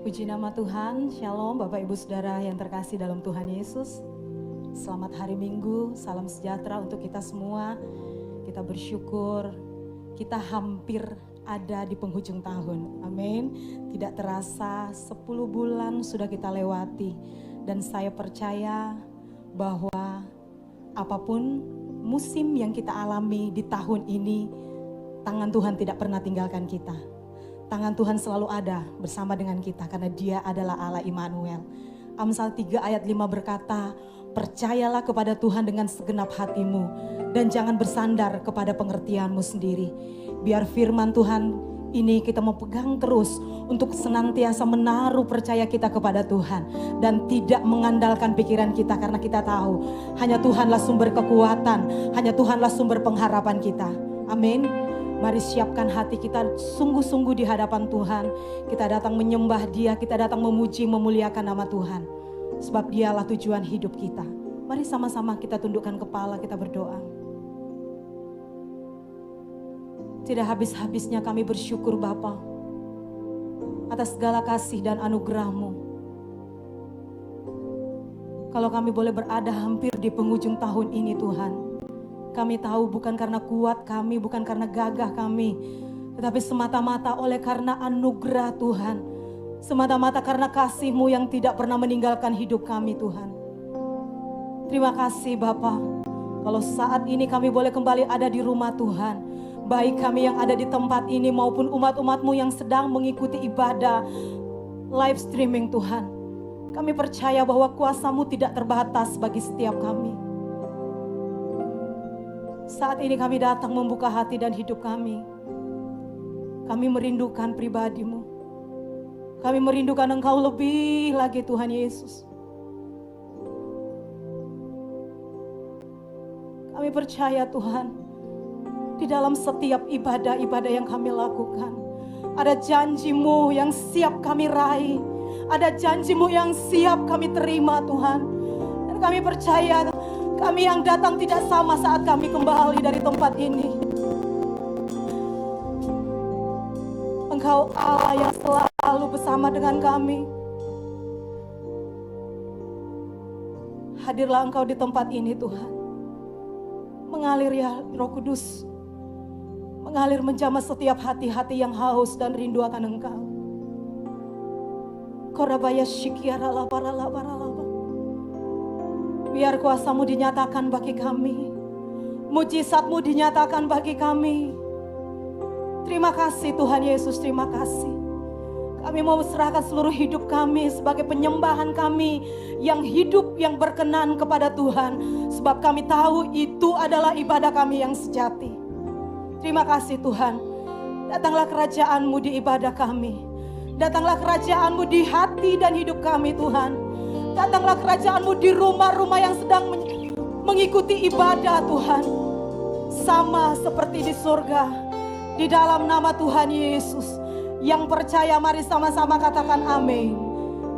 Puji nama Tuhan, Shalom Bapak Ibu Saudara yang terkasih dalam Tuhan Yesus. Selamat hari Minggu, salam sejahtera untuk kita semua. Kita bersyukur, kita hampir ada di penghujung tahun. Amin. Tidak terasa 10 bulan sudah kita lewati. Dan saya percaya bahwa apapun musim yang kita alami di tahun ini, tangan Tuhan tidak pernah tinggalkan kita. Tangan Tuhan selalu ada bersama dengan kita karena Dia adalah Allah Immanuel. Amsal 3 ayat 5 berkata, percayalah kepada Tuhan dengan segenap hatimu dan jangan bersandar kepada pengertianmu sendiri. Biar firman Tuhan ini kita mau pegang terus untuk senantiasa menaruh percaya kita kepada Tuhan dan tidak mengandalkan pikiran kita karena kita tahu hanya Tuhanlah sumber kekuatan, hanya Tuhanlah sumber pengharapan kita. Amin. Mari siapkan hati kita sungguh-sungguh di hadapan Tuhan. Kita datang menyembah Dia, kita datang memuji, memuliakan nama Tuhan. Sebab Dialah tujuan hidup kita. Mari sama-sama kita tundukkan kepala, kita berdoa. Tidak habis-habisnya kami bersyukur Bapa atas segala kasih dan anugerah-Mu. Kalau kami boleh berada hampir di penghujung tahun ini Tuhan, kami tahu bukan karena kuat kami, bukan karena gagah kami, tetapi semata-mata oleh karena anugerah Tuhan. Semata-mata karena kasih-Mu yang tidak pernah meninggalkan hidup kami Tuhan. Terima kasih Bapa. Kalau saat ini kami boleh kembali ada di rumah Tuhan. Baik kami yang ada di tempat ini maupun umat-umat-Mu yang sedang mengikuti ibadah live streaming Tuhan. Kami percaya bahwa kuasa-Mu tidak terbatas bagi setiap kami. Saat ini kami datang membuka hati dan hidup kami. Kami merindukan pribadi-Mu. Kami merindukan Engkau lebih lagi Tuhan Yesus. Kami percaya Tuhan, di dalam setiap ibadah-ibadah yang kami lakukan, ada janji-Mu yang siap kami raih. Ada janji-Mu yang siap kami terima Tuhan. Dan kami percaya kami yang datang tidak sama saat kami kembali dari tempat ini. Engkau Allah yang selalu bersama dengan kami. Hadirlah Engkau di tempat ini Tuhan. Mengalir ya Roh Kudus. Mengalir menjamah setiap hati-hati yang haus dan rindu akan Engkau. Korabaya syikiara labara. Biar kuasa-Mu dinyatakan bagi kami. Mujizat-Mu dinyatakan bagi kami. Terima kasih Tuhan Yesus, terima kasih. Kami mau serahkan seluruh hidup kami sebagai penyembahan kami yang hidup, yang berkenan kepada Tuhan. Sebab kami tahu itu adalah ibadah kami yang sejati. Terima kasih Tuhan. Datanglah kerajaan-Mu di ibadah kami. Datanglah kerajaan-Mu di hati dan hidup kami Tuhan. Datanglah kerajaan-Mu di rumah-rumah yang sedang mengikuti ibadah Tuhan. Sama seperti di surga. Di dalam nama Tuhan Yesus. Yang percaya mari sama-sama katakan amin.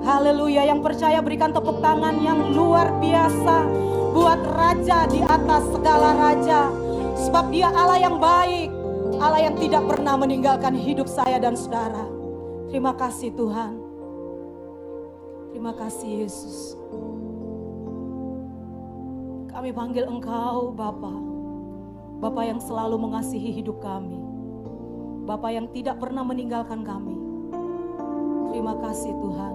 Haleluya. Yang percaya berikan tepuk tangan yang luar biasa. Buat Raja di atas segala raja. Sebab Dia Allah yang baik. Allah yang tidak pernah meninggalkan hidup saya dan saudara. Terima kasih Tuhan. Terima kasih Yesus. Kami panggil Engkau Bapa. Bapa yang selalu mengasihi hidup kami. Bapa yang tidak pernah meninggalkan kami. Terima kasih Tuhan.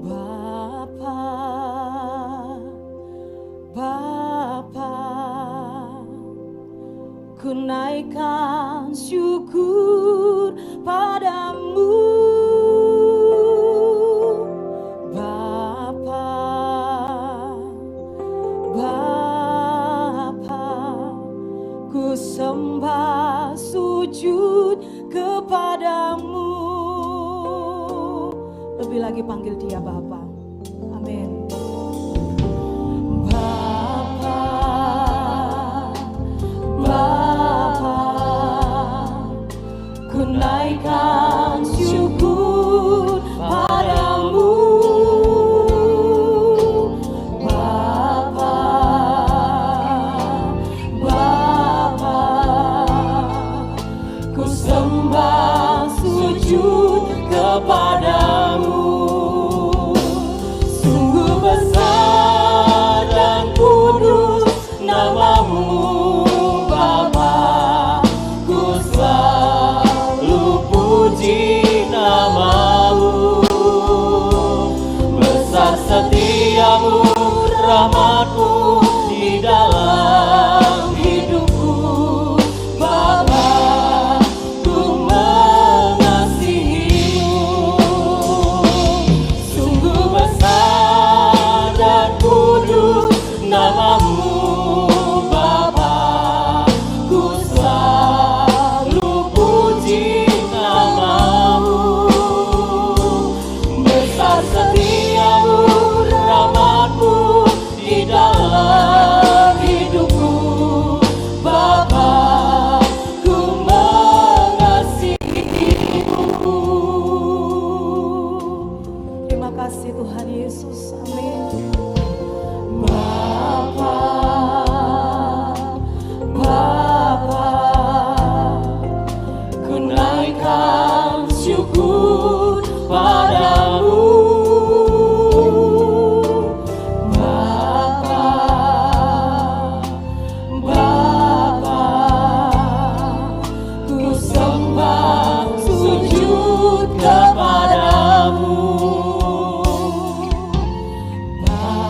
Bapa, Bapa, ku naikkan syukur padamu. Sembah sujud kepadamu. Lebih lagi panggil Dia Bapa. Amin. Bapa, Bapa, ku naikkan syukur padamu. Sembah sujud kasih Tuhan Yesus. Amin. Bapa, Bapa, ku naikkan syukur padamu. Bapa, Bapa, ku sembah sujud kepadamu. Bapa,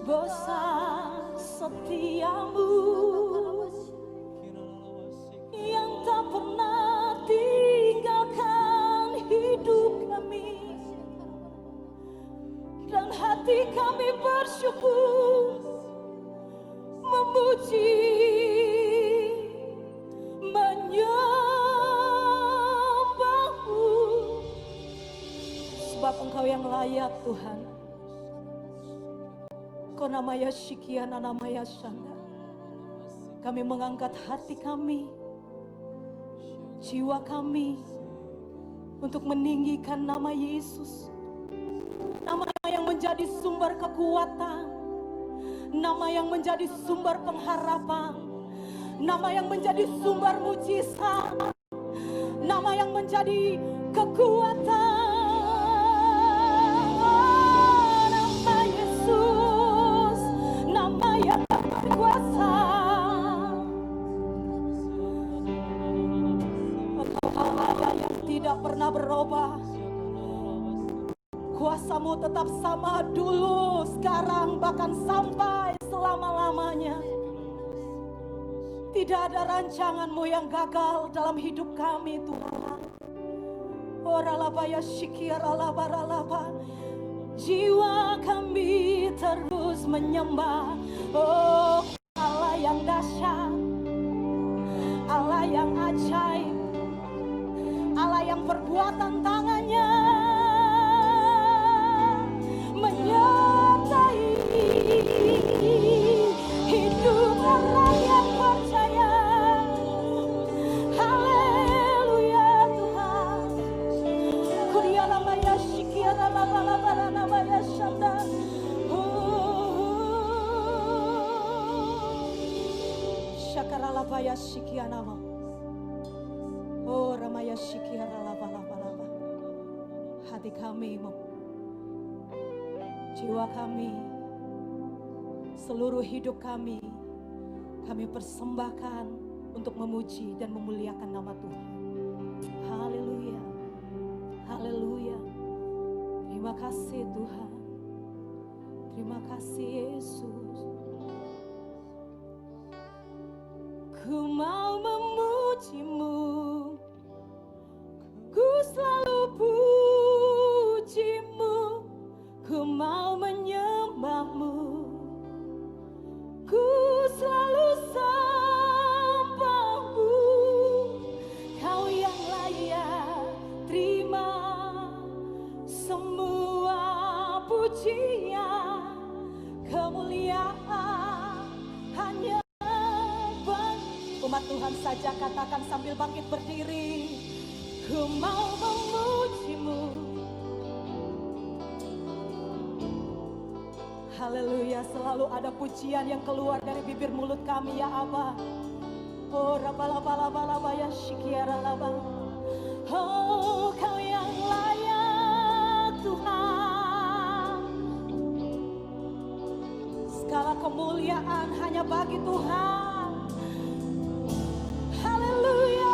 besar setiamu yang tak pernah tinggalkan hidup kami, dan hati kami bersyukur memuji menyembahmu, sebab Engkau yang layak Tuhan. Konamaya Shikiana namaya Shanda. Kami mengangkat hati kami, jiwa kami untuk meninggikan nama Yesus. Nama yang menjadi sumber kekuatan, nama yang menjadi sumber pengharapan, nama yang menjadi sumber mujizat, nama yang menjadi kekuatan. Nama Yesus, nama yang berkuasa. Engkau Allah yang tidak pernah berubah. Kuasamu tetap sama dulu, sekarang, bahkan sampai selama-lamanya. Tidak ada rancanganmu yang gagal dalam hidup kami Tuhan. Oralabaya shikiralabaralaba. Jiwa kami terus menyembah. Oh Allah yang dahsyat, Allah yang ajaib, Allah yang perbuatan tangannya menyertai hidup orang yang percaya. Haleluya Tuhan. Kuriala maya shikiara labala namaya shanda. Shakara labaya shikiana. Oh ramaya shikiara labala. Hati kami, jiwa kami, seluruh hidup kami persembahkan untuk memuji dan memuliakan nama Tuhan. Haleluya, haleluya. Terima kasih Tuhan, terima kasih Yesus. Ku mau memujimu, ku selalu pujimu. Ku mau menyembahmu, ku selalu sembahmu. Kau yang layak terima semua pujian, kemuliaan hanya bagi umat Tuhan saja. Katakan sambil bangkit berdiri. Ku mau memujimu. Haleluya, selalu ada pujian yang keluar dari bibir mulut kami ya Aba. Oh rabalaba ya shikiara laba. Oh Kau yang layak Tuhan. Segala kemuliaan hanya bagi Tuhan. Haleluya.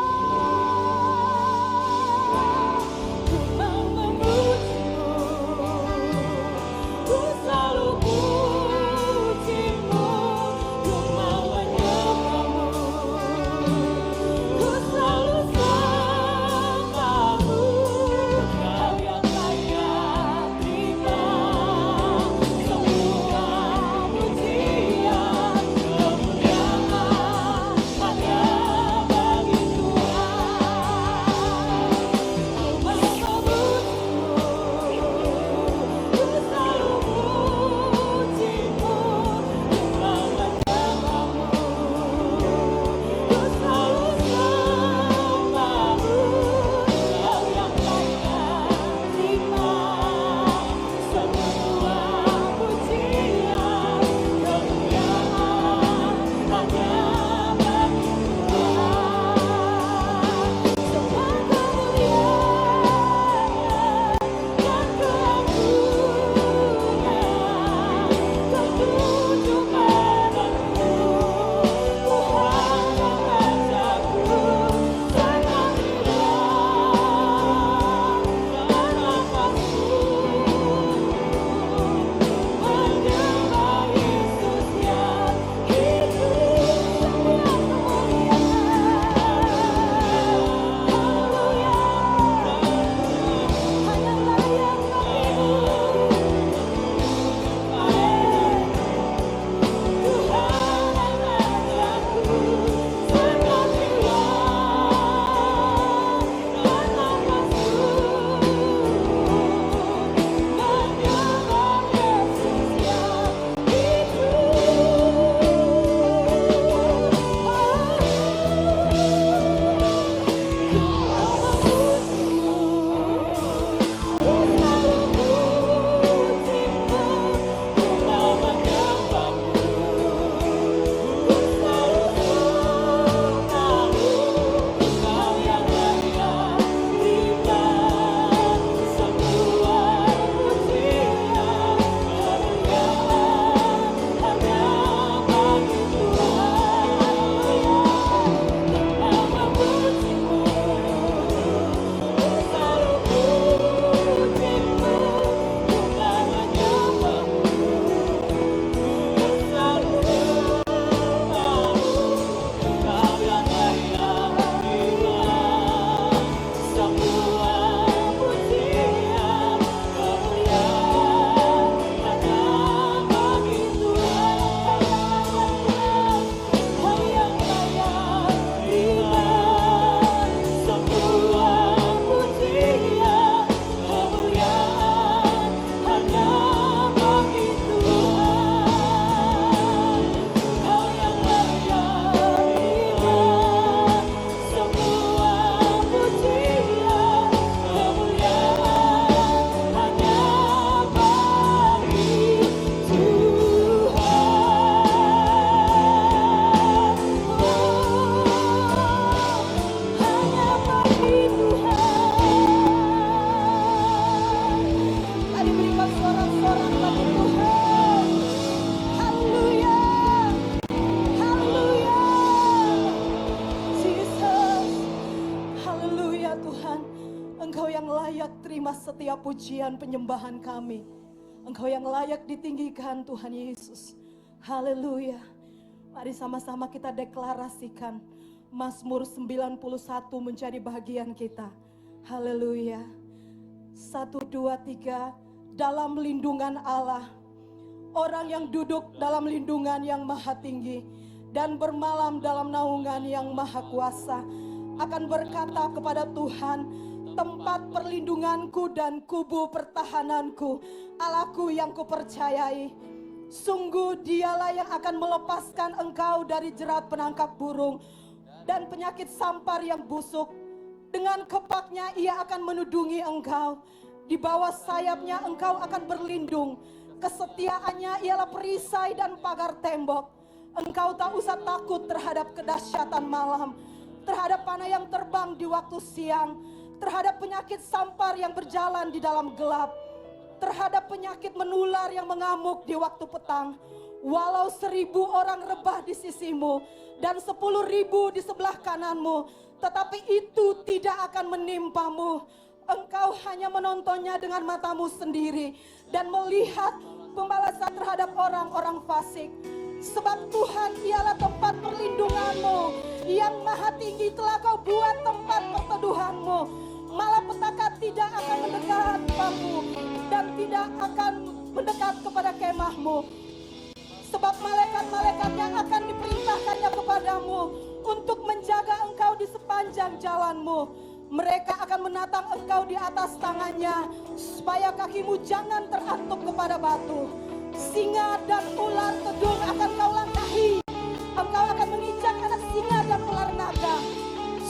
pujian penyembahan kami. Engkau yang layak ditinggikan Tuhan Yesus. Haleluya. Mari sama-sama kita deklarasikan Mazmur 91 menjadi bagian kita. Haleluya. 1, 2, 3. Dalam lindungan Allah, orang yang duduk dalam lindungan yang maha tinggi dan bermalam dalam naungan yang maha kuasa akan berkata kepada Tuhan, tempat perlindunganku dan kubu pertahananku, Allahku yang kupercayai. Sungguh dialah yang akan melepaskan engkau dari jerat penangkap burung dan penyakit sampar yang busuk. Dengan kepaknya ia akan menudungi engkau. Di bawah sayapnya engkau akan berlindung. Kesetiaannya ialah perisai dan pagar tembok. Engkau tak usah takut terhadap kedahsyatan malam, terhadap panah yang terbang di waktu siang, terhadap penyakit sampar yang berjalan di dalam gelap, terhadap penyakit menular yang mengamuk di waktu petang. Walau 1000 orang rebah di sisimu dan 10.000 di sebelah kananmu, tetapi itu tidak akan menimpamu. Engkau hanya menontonnya dengan matamu sendiri dan melihat pembalasan terhadap orang-orang fasik. Sebab Tuhan ialah tempat perlindunganmu, yang maha tinggi telah kau buat tempat perteduhanmu. Malapetaka tidak akan mendekat kepadamu dan tidak akan mendekat kepada kemahmu. Sebab malaikat-malaikatnya akan diperintahkannya kepadamu untuk menjaga engkau di sepanjang jalanmu. Mereka akan menatang engkau di atas tangannya, supaya kakimu jangan terantuk kepada batu. Singa dan ular tedung akan kau langkahi. Engkau akan menginjak anak singa dan ular naga.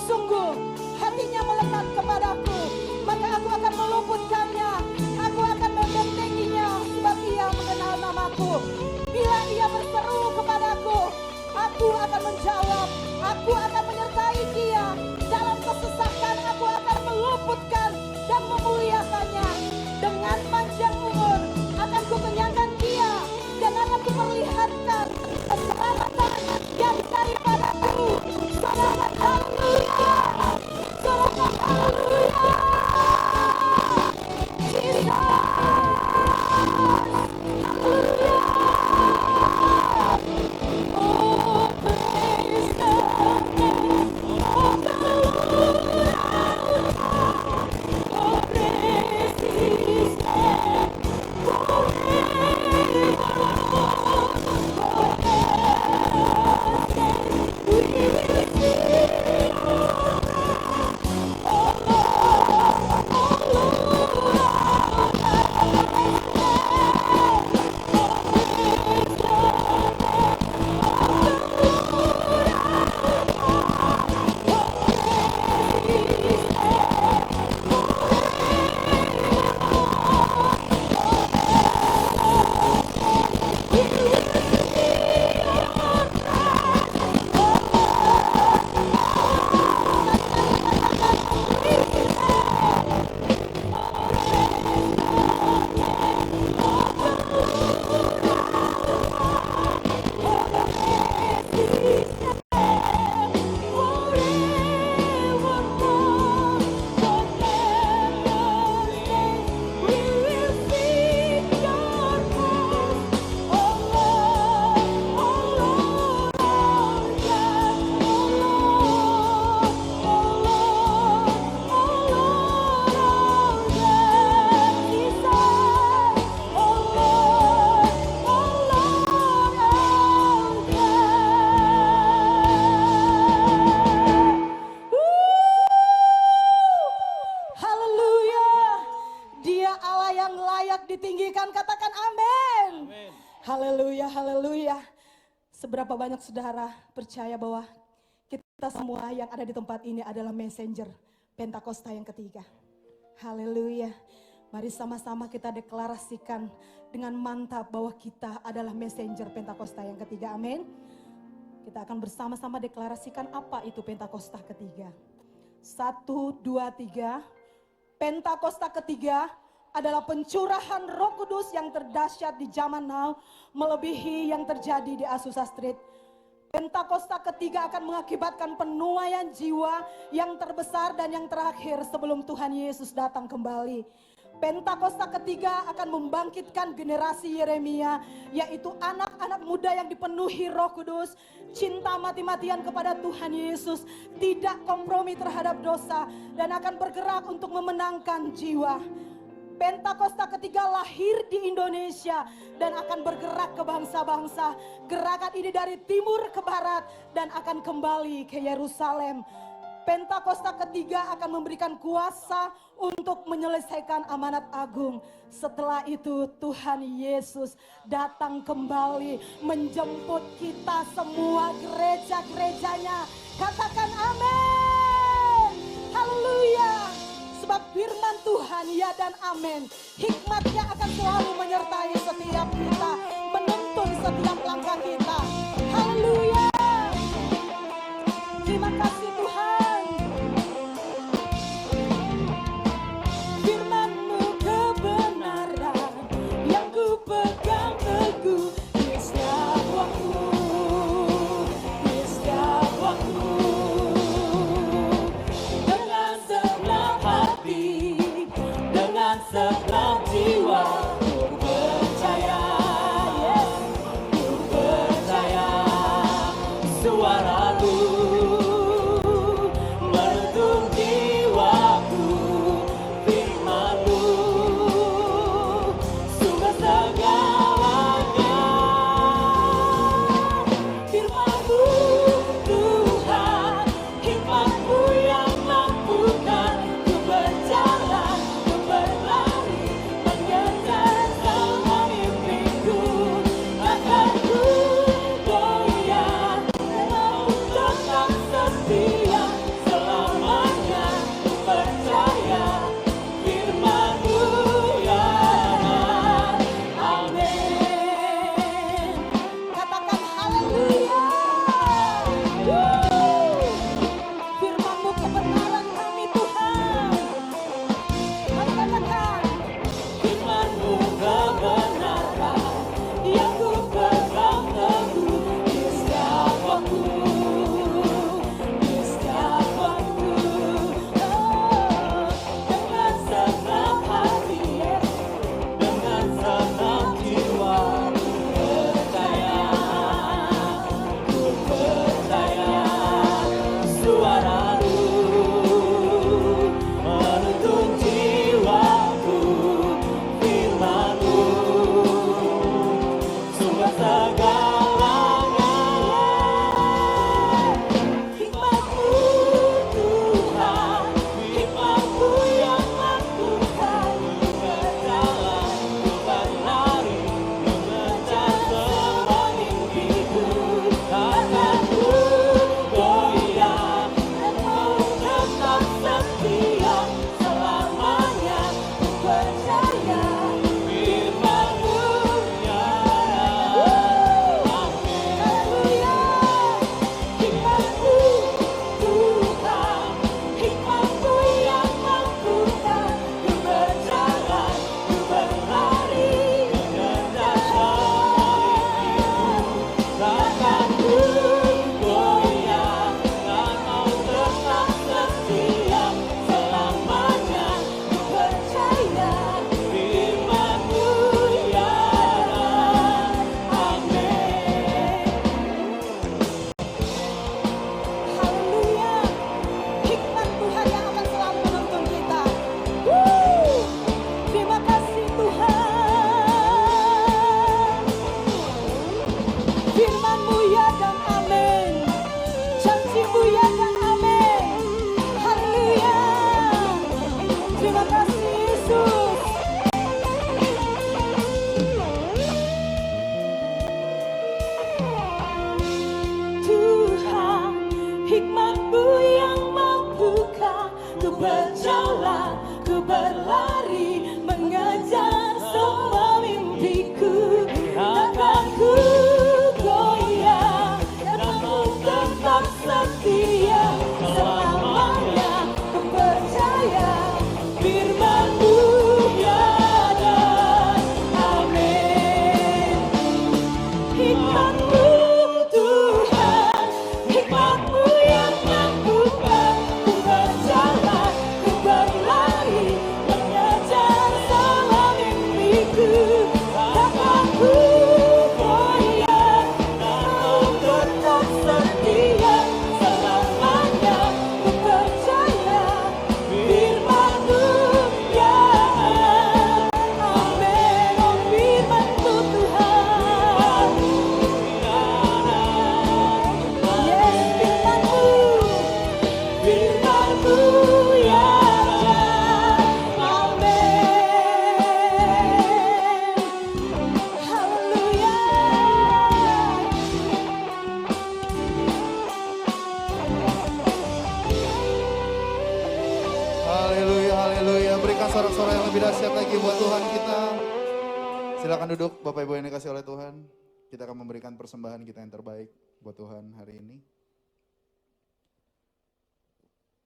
Sungguh hatinya melekat kepadaku, maka aku akan meluputkannya. Aku akan membentenginya, sebab ia mengenal namaku. Bila ia berseru kepadaku, aku akan menjawab. Aku akan menyertai dia. Dalam kesesakan aku akan meluputkan dan memuliakannya. Dengan panjang umur akan kukenyangkan dia, dan akan kuperlihatkan keselamatan yang daripadaku. Selamat haleluya, selamat haleluya. Jesus, haleluya. Oh, praise the name of the Lord. Oh, praise His name forever. We will sing. Oh Lord, oh Lord, ditinggikan, katakan amin. Haleluya, haleluya. Seberapa banyak saudara percaya bahwa kita semua yang ada di tempat ini adalah messenger Pentakosta yang ketiga. Haleluya. Mari sama-sama kita deklarasikan dengan mantap bahwa kita adalah messenger Pentakosta yang ketiga, amin. Kita akan bersama-sama deklarasikan apa itu Pentakosta ketiga. 1, 2, 3. Pentakosta ketiga adalah pencurahan Roh Kudus yang terdahsyat di zaman now, melebihi yang terjadi di Azusa Street. Pentakosta ketiga akan mengakibatkan penuaian jiwa yang terbesar dan yang terakhir sebelum Tuhan Yesus datang kembali. Pentakosta ketiga akan membangkitkan generasi Yeremia, yaitu anak-anak muda yang dipenuhi Roh Kudus, cinta mati-matian kepada Tuhan Yesus, tidak kompromi terhadap dosa, dan akan bergerak untuk memenangkan jiwa. Pentakosta ketiga lahir di Indonesia dan akan bergerak ke bangsa-bangsa. Gerakan ini dari timur ke barat dan akan kembali ke Yerusalem. Pentakosta ketiga akan memberikan kuasa untuk menyelesaikan amanat agung. Setelah itu Tuhan Yesus datang kembali menjemput kita semua, gereja-gerejanya. Katakan amin. Haleluya. Sebab firman Tuhan ya dan amin. Hikmatnya akan selalu menyertai setiap kita, menuntun setiap langkah kita. Haleluya. Terima kasih Tuhan. Firman-Mu kebenaran yang ku pegang teguh di setiap waktu, di setiap waktu. Dengan segenap hati, dengan segenap jiwa, ku percaya Silakan duduk Bapak Ibu yang dikasih oleh Tuhan. Kita akan memberikan persembahan kita yang terbaik buat Tuhan hari ini.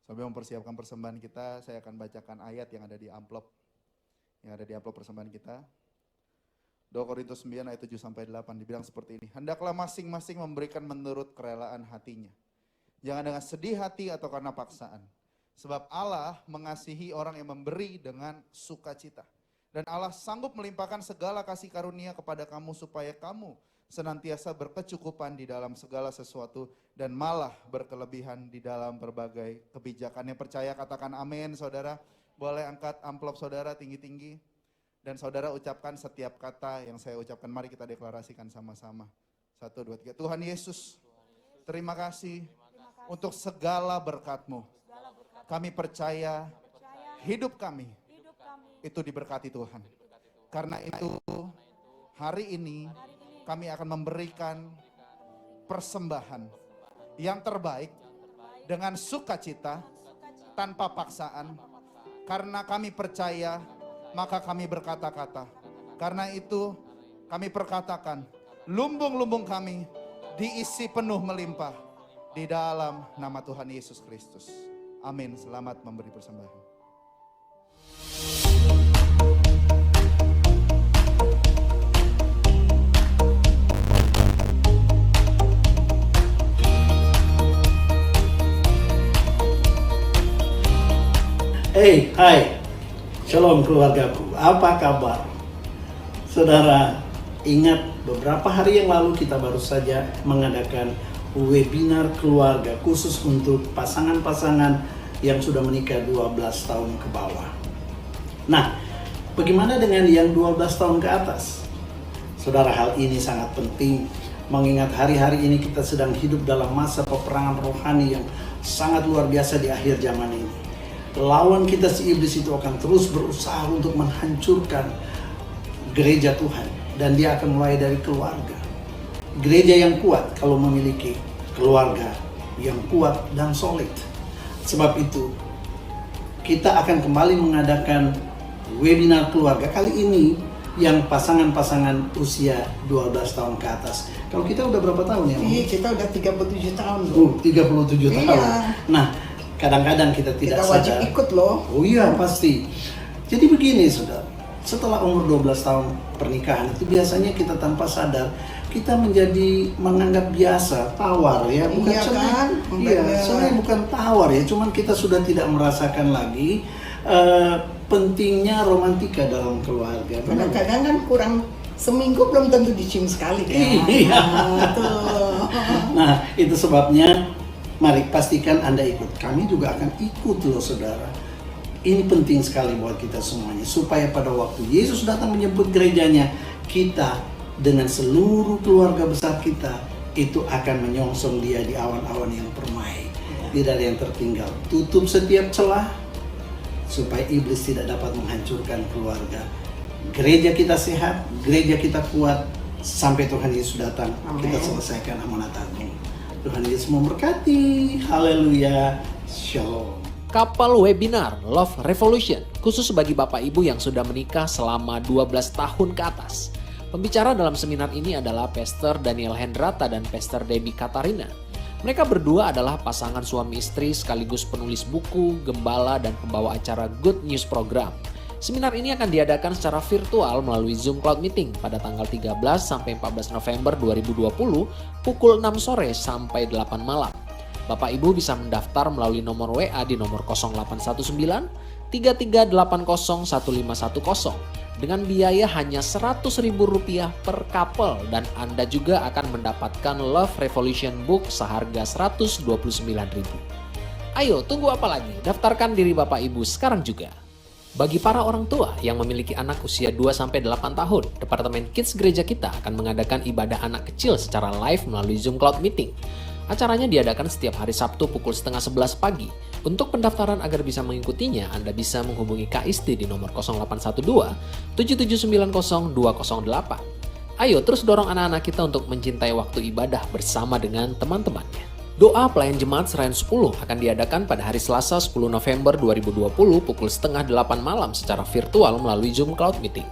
Sambil mempersiapkan persembahan kita, saya akan bacakan ayat yang ada di amplop. Yang ada di amplop persembahan kita. 2 Korintus 9 ayat 7 sampai 8 dibilang seperti ini. Hendaklah masing-masing memberikan menurut kerelaan hatinya. Jangan dengan sedih hati atau karena paksaan. Sebab Allah mengasihi orang yang memberi dengan sukacita. Dan Allah sanggup melimpahkan segala kasih karunia kepada kamu supaya kamu senantiasa berkecukupan di dalam segala sesuatu dan malah berkelebihan di dalam berbagai kebijakan. Yang percaya katakan amin, saudara. Boleh angkat amplop saudara tinggi-tinggi. Dan saudara ucapkan setiap kata yang saya ucapkan. Mari kita deklarasikan sama-sama. 1, 2, 3. Tuhan Yesus, terima kasih untuk segala berkat-Mu. Kami percaya hidup kami itu diberkati Tuhan. Karena itu hari ini kami akan memberikan persembahan yang terbaik dengan sukacita tanpa paksaan. Karena kami percaya maka kami berkata-kata. Karena itu kami perkatakan lumbung-lumbung kami diisi penuh melimpah di dalam nama Tuhan Yesus Kristus. Amin. Selamat memberi persembahan. Hai, shalom keluargaku, apa kabar? Saudara, ingat beberapa hari yang lalu kita baru saja mengadakan webinar keluarga khusus untuk pasangan-pasangan yang sudah menikah 12 tahun ke bawah. Nah, bagaimana dengan yang 12 tahun ke atas? Saudara, hal ini sangat penting mengingat hari-hari ini kita sedang hidup dalam masa peperangan rohani yang sangat luar biasa di akhir zaman ini. Lawan kita si iblis itu akan terus berusaha untuk menghancurkan gereja Tuhan. Dan dia akan mulai dari keluarga. Gereja yang kuat kalau memiliki keluarga yang kuat dan solid. Sebab itu kita akan kembali mengadakan webinar keluarga kali ini yang pasangan-pasangan usia 12 tahun ke atas. Kalau kita udah berapa tahun ya? Iya, kita udah 37 tahun Oh, loh. 37 tahun. Iya. Nah, kadang-kadang kita tidak Kita wajib sadar. ikut loh. Oh iya, pasti. Jadi begini, saudara. Setelah umur 12 tahun pernikahan itu biasanya kita tanpa sadar kita menjadi menganggap biasa, tawar ya, bukan Iya kan? Iya, Bener. sebenarnya bukan tawar ya, cuman kita sudah tidak merasakan lagi pentingnya romantika dalam keluarga. Kadang-kadang kan kurang seminggu belum tentu dicium sekali kan. Iya. Tuh. Nah, itu sebabnya mari pastikan Anda ikut. Kami juga akan ikut loh saudara. Ini penting sekali buat kita semuanya. Supaya pada waktu Yesus datang menjemput gerejanya, kita dengan seluruh keluarga besar kita itu akan menyongsong dia di awan-awan yang permai. Tidak ada yang tertinggal. Tutup setiap celah supaya iblis tidak dapat menghancurkan keluarga. Gereja kita sehat, gereja kita kuat, sampai Tuhan Yesus datang. Amin. Kita selesaikan amanat agung. Tuhan Yesus memberkati. Haleluya. Shalom. Kapal webinar Love Revolution khusus bagi Bapak Ibu yang sudah menikah selama 12 tahun ke atas. Pembicara dalam seminar ini adalah Pastor Daniel Hendrata dan Pastor Debbie Katarina. Mereka berdua adalah pasangan suami istri sekaligus penulis buku, gembala, dan pembawa acara Good News Program. Seminar ini akan diadakan secara virtual melalui Zoom Cloud Meeting pada tanggal 13 sampai 14 November 2020 pukul 6 sore sampai 8 malam. Bapak Ibu bisa mendaftar melalui nomor WA di nomor 0819 3380 1510 dengan biaya hanya Rp100.000 per couple dan Anda juga akan mendapatkan Love Revolution Book seharga Rp129.000. Ayo, tunggu apa lagi? Daftarkan diri Bapak Ibu sekarang juga. Bagi para orang tua yang memiliki anak usia 2-8 tahun, Departemen Kids Gereja kita akan mengadakan ibadah anak kecil secara live melalui Zoom Cloud Meeting. Acaranya diadakan setiap hari Sabtu pukul 10:30 pagi. Untuk pendaftaran agar bisa mengikutinya, Anda bisa menghubungi KIST di nomor 0812 7790 208. Ayo terus dorong anak-anak kita untuk mencintai waktu ibadah bersama dengan teman-temannya. Doa pelayan jemaat Serayan 10 akan diadakan pada hari Selasa 10 November 2020 pukul 7:30 malam secara virtual melalui Zoom Cloud Meeting.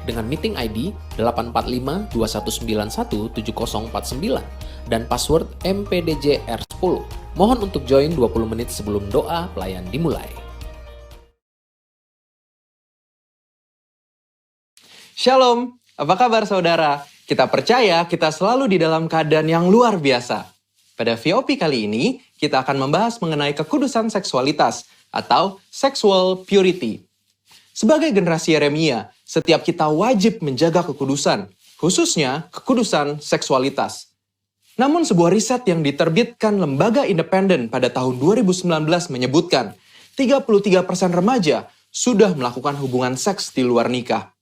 dengan meeting ID 84521917049 dan password MPDJR10. Mohon untuk join 20 menit sebelum doa pelayan dimulai. Shalom, apa kabar saudara? Kita percaya kita selalu di dalam keadaan yang luar biasa. Pada VOP kali ini, kita akan membahas mengenai kekudusan seksualitas atau sexual purity. Sebagai generasi Yeremia, setiap kita wajib menjaga kekudusan, khususnya kekudusan seksualitas. Namun sebuah riset yang diterbitkan lembaga independen pada tahun 2019 menyebutkan 33% remaja sudah melakukan hubungan seks di luar nikah.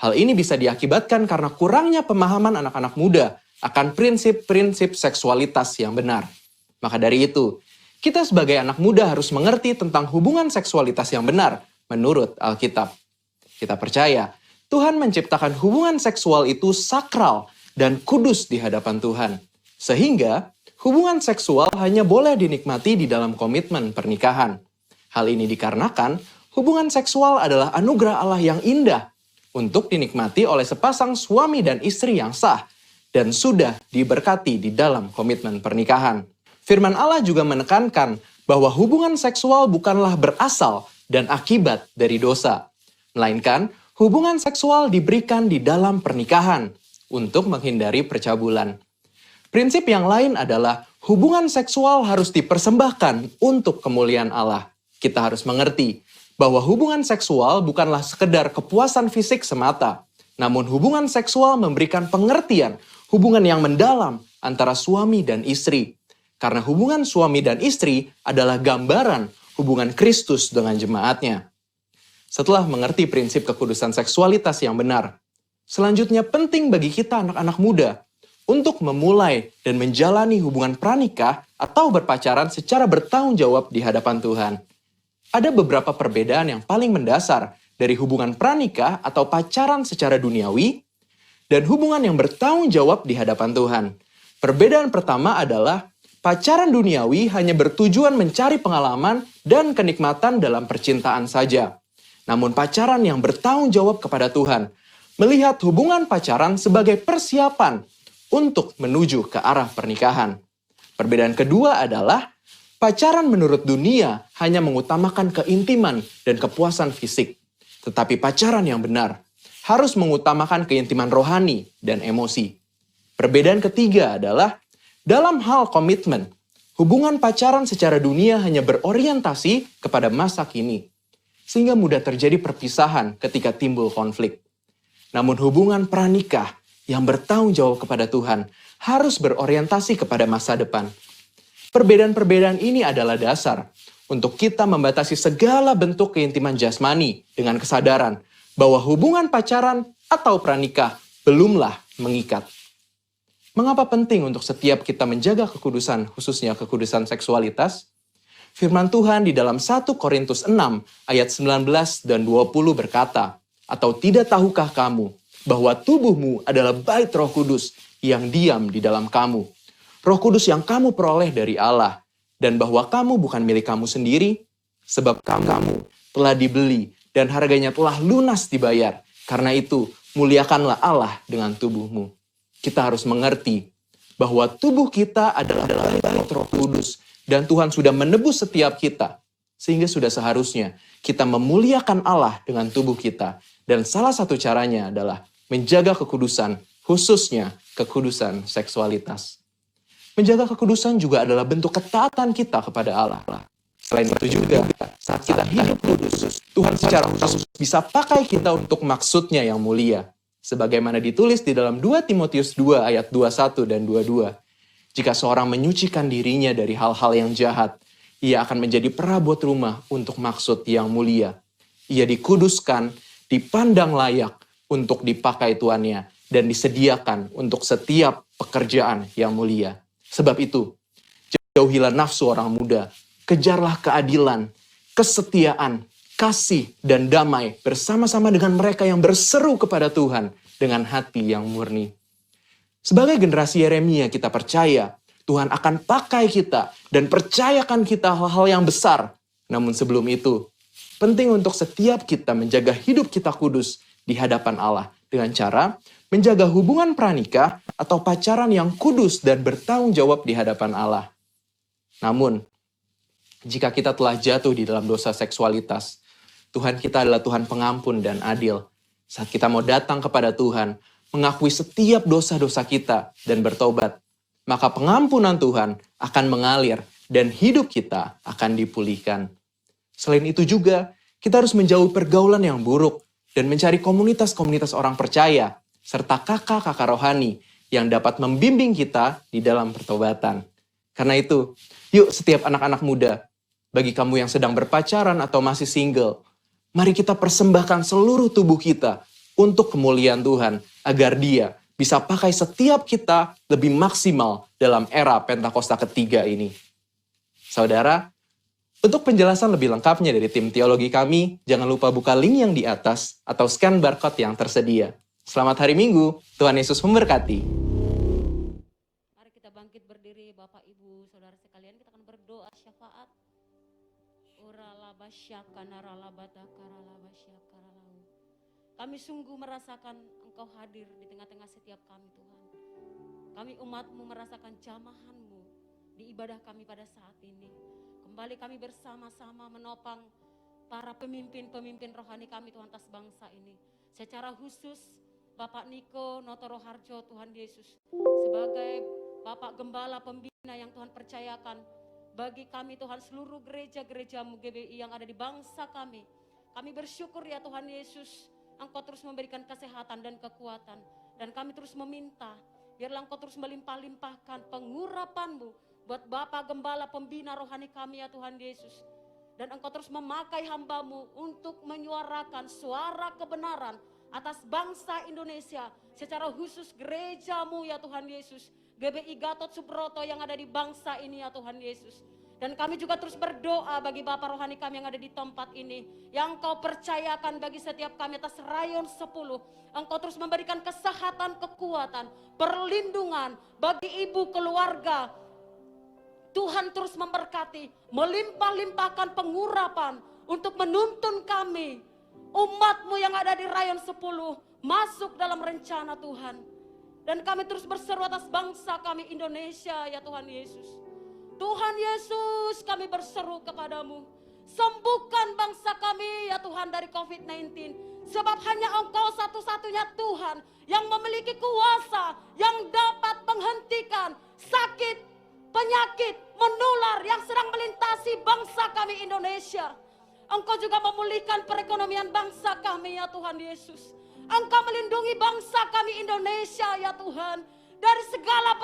Hal ini bisa diakibatkan karena kurangnya pemahaman anak-anak muda akan prinsip-prinsip seksualitas yang benar. Maka dari itu, kita sebagai anak muda harus mengerti tentang hubungan seksualitas yang benar menurut Alkitab. Kita percaya Tuhan menciptakan hubungan seksual itu sakral dan kudus di hadapan Tuhan. Sehingga hubungan seksual hanya boleh dinikmati di dalam komitmen pernikahan. Hal ini dikarenakan hubungan seksual adalah anugerah Allah yang indah untuk dinikmati oleh sepasang suami dan istri yang sah dan sudah diberkati di dalam komitmen pernikahan. Firman Allah juga menekankan bahwa hubungan seksual bukanlah berasal dan akibat dari dosa, melainkan hubungan seksual diberikan di dalam pernikahan untuk menghindari percabulan. Prinsip yang lain adalah hubungan seksual harus dipersembahkan untuk kemuliaan Allah. Kita harus mengerti bahwa hubungan seksual bukanlah sekedar kepuasan fisik semata, namun hubungan seksual memberikan pengertian hubungan yang mendalam antara suami dan istri. Karena hubungan suami dan istri adalah gambaran hubungan Kristus dengan jemaatnya. Setelah mengerti prinsip kekudusan seksualitas yang benar, selanjutnya penting bagi kita anak-anak muda untuk memulai dan menjalani hubungan pranikah atau berpacaran secara bertanggung jawab di hadapan Tuhan. Ada beberapa perbedaan yang paling mendasar dari hubungan pranikah atau pacaran secara duniawi dan hubungan yang bertanggung jawab di hadapan Tuhan. Perbedaan pertama adalah pacaran duniawi hanya bertujuan mencari pengalaman dan kenikmatan dalam percintaan saja. Namun pacaran yang bertanggung jawab kepada Tuhan melihat hubungan pacaran sebagai persiapan untuk menuju ke arah pernikahan. Perbedaan kedua adalah pacaran menurut dunia hanya mengutamakan keintiman dan kepuasan fisik. Tetapi pacaran yang benar harus mengutamakan keintiman rohani dan emosi. Perbedaan ketiga adalah dalam hal komitmen, hubungan pacaran secara dunia hanya berorientasi kepada masa kini, sehingga mudah terjadi perpisahan ketika timbul konflik. Namun hubungan pranikah yang bertanggung jawab kepada Tuhan harus berorientasi kepada masa depan. Perbedaan-perbedaan ini adalah dasar untuk kita membatasi segala bentuk keintiman jasmani dengan kesadaran bahwa hubungan pacaran atau pranikah belumlah mengikat. Mengapa penting untuk setiap kita menjaga kekudusan, khususnya kekudusan seksualitas? Firman Tuhan di dalam 1 Korintus 6 ayat 19 dan 20 berkata, "Atau tidak tahukah kamu bahwa tubuhmu adalah bait Roh Kudus yang diam di dalam kamu. Roh Kudus yang kamu peroleh dari Allah, dan bahwa kamu bukan milik kamu sendiri, sebab kamu telah dibeli dan harganya telah lunas dibayar. Karena itu, muliakanlah Allah dengan tubuhmu." Kita harus mengerti bahwa tubuh kita adalah bait Roh Kudus, dan Tuhan sudah menebus setiap kita, sehingga sudah seharusnya kita memuliakan Allah dengan tubuh kita. Dan salah satu caranya adalah menjaga kekudusan, khususnya kekudusan seksualitas. Menjaga kekudusan juga adalah bentuk ketaatan kita kepada Allah. Selain itu juga, saat kita hidup kudus, Tuhan secara khusus bisa pakai kita untuk maksudnya yang mulia. Sebagaimana ditulis di dalam 2 Timotius 2 ayat 21 dan 22. Jika seorang menyucikan dirinya dari hal-hal yang jahat, ia akan menjadi perabot rumah untuk maksud yang mulia. Ia dikuduskan, dipandang layak untuk dipakai tuannya, dan disediakan untuk setiap pekerjaan yang mulia. Sebab itu, jauhilah nafsu orang muda, kejarlah keadilan, kesetiaan, kasih, dan damai bersama-sama dengan mereka yang berseru kepada Tuhan dengan hati yang murni. Sebagai generasi Yeremia, kita percaya Tuhan akan pakai kita dan percayakan kita hal-hal yang besar. Namun sebelum itu, penting untuk setiap kita menjaga hidup kita kudus di hadapan Allah dengan cara menjaga hubungan pranikah atau pacaran yang kudus dan bertanggung jawab di hadapan Allah. Namun, jika kita telah jatuh di dalam dosa seksualitas, Tuhan kita adalah Tuhan pengampun dan adil. Saat kita mau datang kepada Tuhan, mengakui setiap dosa-dosa kita dan bertobat, maka pengampunan Tuhan akan mengalir dan hidup kita akan dipulihkan. Selain itu juga, kita harus menjauhi pergaulan yang buruk dan mencari komunitas-komunitas orang percaya, serta kakak-kakak rohani yang dapat membimbing kita di dalam pertobatan. Karena itu, yuk setiap anak-anak muda, bagi kamu yang sedang berpacaran atau masih single, mari kita persembahkan seluruh tubuh kita untuk kemuliaan Tuhan, agar Dia bisa pakai setiap kita lebih maksimal dalam era Pentakosta ketiga ini. Saudara, untuk penjelasan lebih lengkapnya dari tim teologi kami, jangan lupa buka link yang di atas atau scan barcode yang tersedia. Selamat hari Minggu, Tuhan Yesus memberkati. Mari kita bangkit berdiri, Bapak, Ibu, Saudara sekalian, kita akan berdoa syafaat. Kami sungguh merasakan Engkau hadir di tengah-tengah setiap kami, Tuhan. Kami umat-Mu merasakan jamahan-Mu di ibadah kami pada saat ini. Kembali kami bersama-sama menopang para pemimpin-pemimpin rohani kami, Tuhan, atas bangsa ini. Secara khusus Bapak Niko Notoro Harjo, Tuhan Yesus, sebagai Bapak Gembala Pembina yang Tuhan percayakan bagi kami, Tuhan, seluruh gereja-gereja-Mu GBI yang ada di bangsa kami. Kami bersyukur ya Tuhan Yesus, Engkau terus memberikan kesehatan dan kekuatan. Dan kami terus meminta, biarlah Engkau terus melimpah-limpahkan pengurapan-Mu buat Bapak Gembala Pembina rohani kami ya Tuhan Yesus. Dan Engkau terus memakai hamba-Mu untuk menyuarakan suara kebenaran atas bangsa Indonesia. Secara khusus gereja-Mu ya Tuhan Yesus, GBI Gatot Subroto yang ada di bangsa ini ya Tuhan Yesus. Dan kami juga terus berdoa bagi Bapak rohani kami yang ada di tempat ini, yang Engkau percayakan bagi setiap kami atas rayon 10. Engkau terus memberikan kesehatan, kekuatan, perlindungan bagi ibu keluarga. Tuhan terus memberkati, melimpah-limpahkan pengurapan untuk menuntun kami, umat-Mu yang ada di rayon 10, masuk dalam rencana Tuhan. Dan kami terus berseru atas bangsa kami Indonesia ya Tuhan Yesus. Tuhan Yesus, kami berseru kepadamu, sembuhkan bangsa kami ya Tuhan dari COVID-19. Sebab hanya Engkau satu-satunya Tuhan yang memiliki kuasa yang dapat menghentikan sakit, penyakit, menular yang sedang melintasi bangsa kami Indonesia. Engkau juga memulihkan perekonomian bangsa kami ya Tuhan Yesus. Engkau melindungi bangsa kami Indonesia ya Tuhan dari segala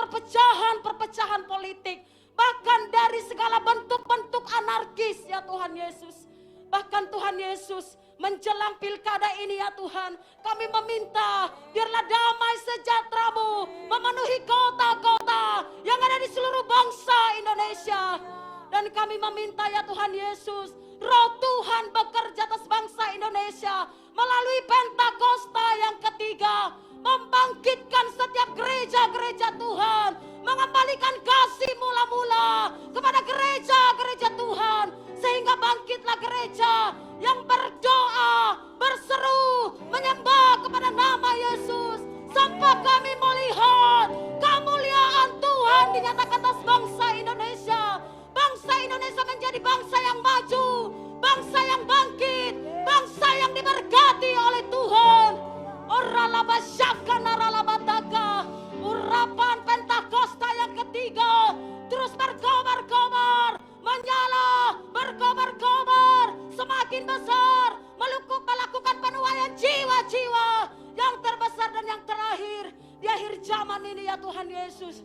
perpecahan politik. Bahkan dari segala bentuk-bentuk anarkis ya Tuhan Yesus. Bahkan Tuhan Yesus, menjelang pilkada ini ya Tuhan, kami meminta biarlah damai sejahtera-Mu memenuhi kota-kota yang ada di seluruh bangsa Indonesia. Dan kami meminta ya Tuhan Yesus, Roh Tuhan bekerja atas bangsa Indonesia melalui Pentakosta yang ketiga, membangkitkan setiap gereja-gereja Tuhan, mengembalikan kasih mula-mula kepada gereja-gereja Tuhan, sehingga bangkitlah gereja yang berdoa, berseru, menyembah kepada nama Yesus, sampai kami melihat kemuliaan Tuhan dinyatakan atas bangsa Indonesia. Bangsa Indonesia menjadi bangsa yang maju, bangsa yang bangkit, bangsa yang diberkati oleh Tuhan. Urapan Pentakosta yang ketiga terus berkobar-kobar, menyala, berkobar-kobar, semakin besar, melakukan penuaian jiwa-jiwa yang terbesar dan yang terakhir di akhir zaman ini ya Tuhan Yesus.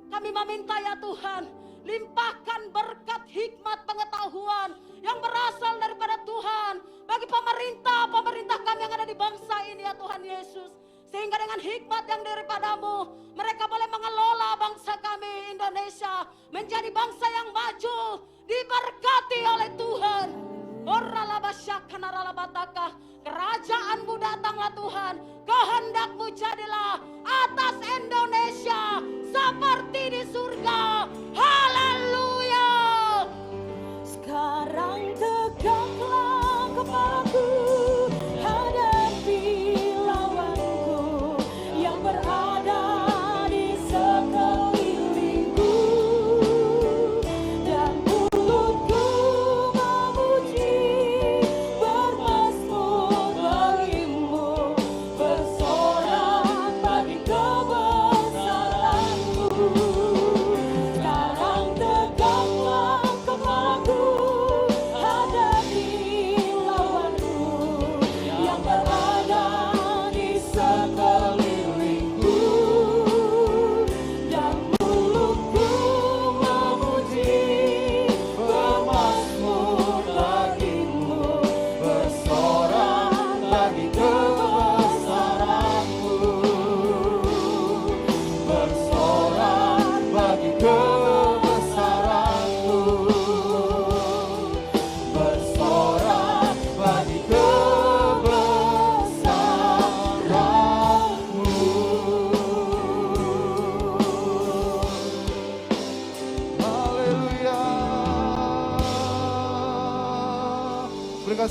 Kami meminta ya Tuhan, limpahkan berkat hikmat pengetahuan yang berasal daripada Tuhan bagi pemerintah kami yang ada di bangsa ini ya Tuhan Yesus. Sehingga dengan hikmat yang daripada-Mu, mereka boleh mengelola bangsa kami Indonesia menjadi bangsa yang maju, diberkati oleh Tuhan. Kerajaan-Mu datanglah Tuhan, kehendak-Mu jadilah atas Indonesia seperti di surga. Haleluya. Sekarang tegaklah kepalaku, hadapi ke